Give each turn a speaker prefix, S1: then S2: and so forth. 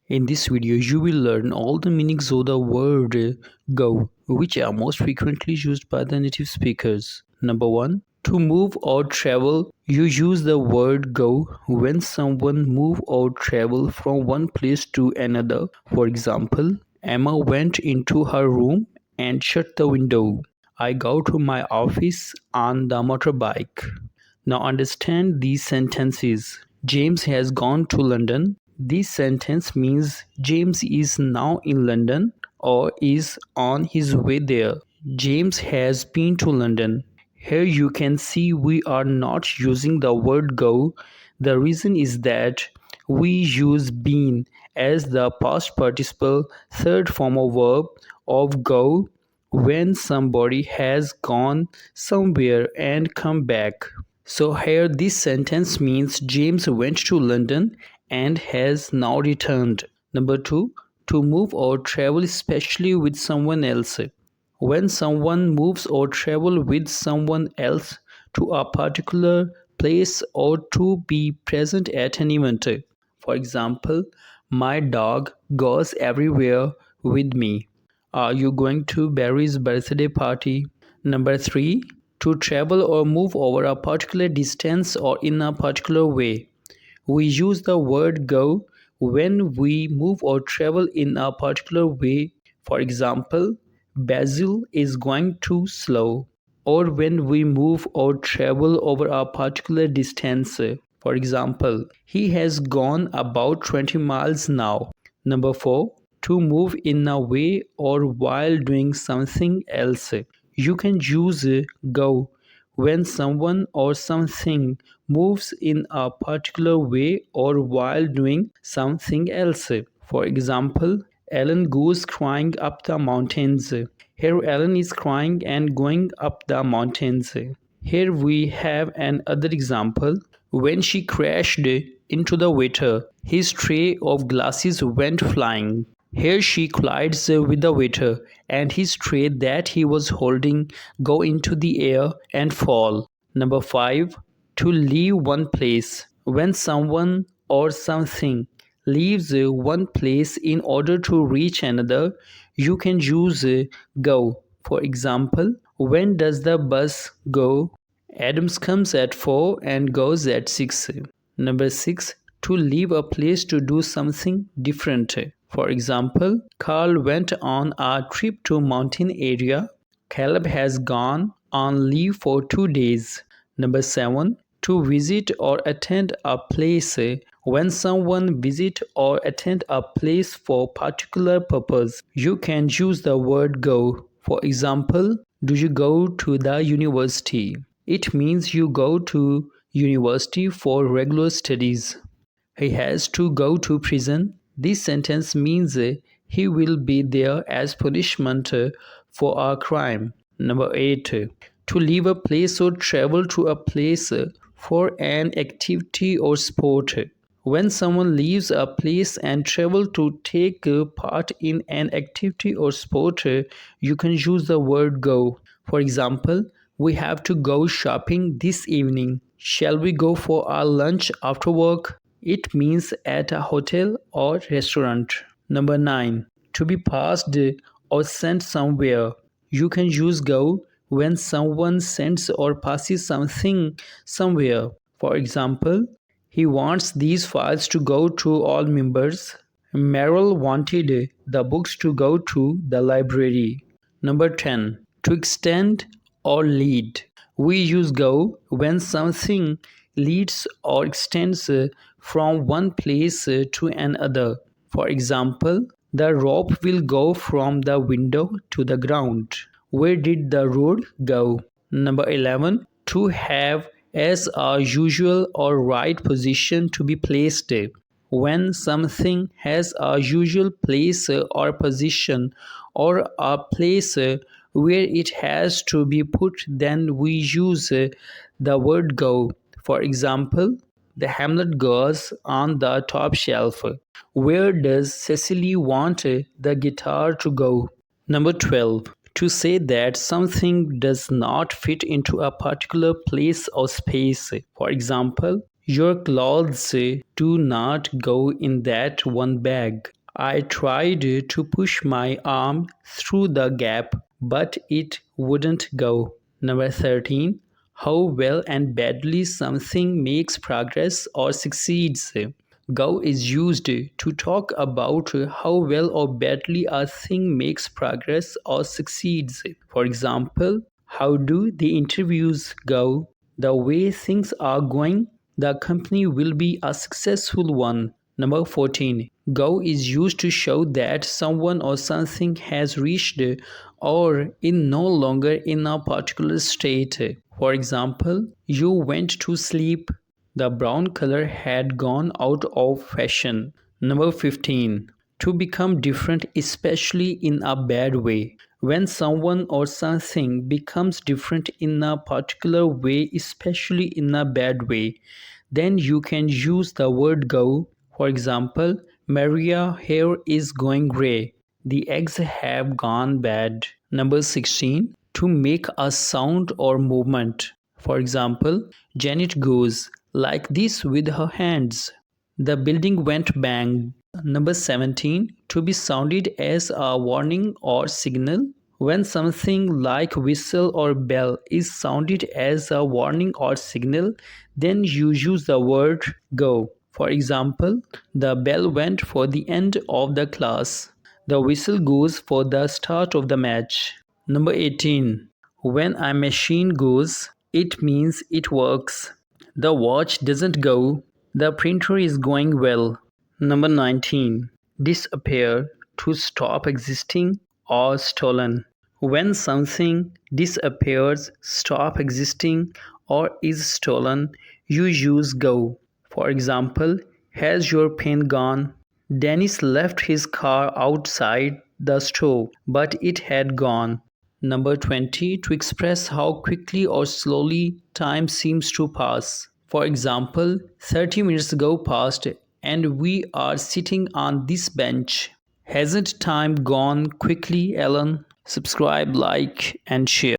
S1: In this video, you will learn all the meanings of the word go, which are most frequently used by the native speakers. Number 1. To move or travel, you use the word go when someone move or travel from one place to another. For example, Emma went into her room and shut the window. I go to my office on the motorbike. Now understand these sentences. James has gone to London. This sentence means James is now in London or is on his way there. James has been to London. Here you can see we are not using the word go. The reason is that we use been as the past participle third form of verb of go when somebody has gone somewhere and come back. So here this sentence means James went to London and has now returned. Number 2. To move or travel especially with someone else. When someone moves or travel with someone else to a particular place or to be present at an event. For example, my dog goes everywhere with me. Are you going to Barry's birthday party? Number 3. To travel or move over a particular distance or in a particular way. We use the word go when we move or travel in a particular way. For example, Basil is going too slow. Or when we move or travel over a particular distance. For example, he has gone about 20 miles now. Number 4. To move in a way or while doing something else. You can use go when someone or something moves in a particular way or while doing something else. For example, Ellen goes crying up the mountains. Here Ellen is crying and going up the mountains. Here we have another example. When she crashed into the waiter, his tray of glasses went flying. Here she collides with the waiter and his tray that he was holding go into the air and fall. Number 5. To leave one place. When someone or something leaves one place in order to reach another, you can use go. For example, when does the bus go? Adams comes at 4 and goes at 6. Number 6. To leave a place to do something different. For example, Carl went on a trip to mountain area. Caleb has gone on leave for 2 days. Number 7. To visit or attend a place. When someone visit or attend a place for particular purpose, you can use the word go. For example, do you go to the university? It means you go to university for regular studies. He has to go to prison. This sentence means he will be there as punishment for a crime. Number 8. To leave a place or travel to a place for an activity or sport. When someone leaves a place and travel to take part in an activity or sport, you can use the word go. For example, we have to go shopping this evening. Shall we go for our lunch after work? It means at a hotel or restaurant. Number 9. To be passed or sent somewhere. You can use go when someone sends or passes something somewhere. For example, he wants these files to go to all members. Merrill wanted the books to go to the library. Number 10. To extend or lead. We use go when something leads or extends from one place to another. For example, the rope will go from the window to the ground. Where did the road go? Number 11. To have as a usual or right position to be placed. When something has a usual place or position or a place where it has to be put, then we use the word go. For example, the Hamlet goes on the top shelf. Where does Cecily want the guitar to go? Number 12. To say that something does not fit into a particular place or space. For example, your clothes do not go in that one bag. I tried to push my arm through the gap, but it wouldn't go. Number 13. How well and badly something makes progress or succeeds. Go is used to talk about how well or badly a thing makes progress or succeeds. For example, how do the interviews go? The way things are going, the company will be a successful one. Number 14. Go is used to show that someone or something has reached or is no longer in a particular state. For example, you went to sleep. The brown color had gone out of fashion. Number 15. To become different, especially in a bad way. When someone or something becomes different in a particular way, especially in a bad way, then you can use the word go. For example, Maria hair is going grey. The eggs have gone bad. Number 16. To make a sound or movement. For example, Janet goes like this with her hands. The building went bang. Number 17. To be sounded as a warning or signal. When something like whistle or bell is sounded as a warning or signal, then you use the word go. For example, the bell went for the end of the class. The whistle goes for the start of the match. Number 18. When a machine goes, it means it works. The watch doesn't go. The printer is going well. Number 19. Disappear, to stop existing or stolen. When something disappears, stop existing, or is stolen, you use go. For example, has your pen gone? Dennis left his car outside the store, but it had gone. Number 20. To express how quickly or slowly time seems to pass. For example, 30 minutes go past and we are sitting on this bench. Hasn't time gone quickly, Ellen? Subscribe, like, and share.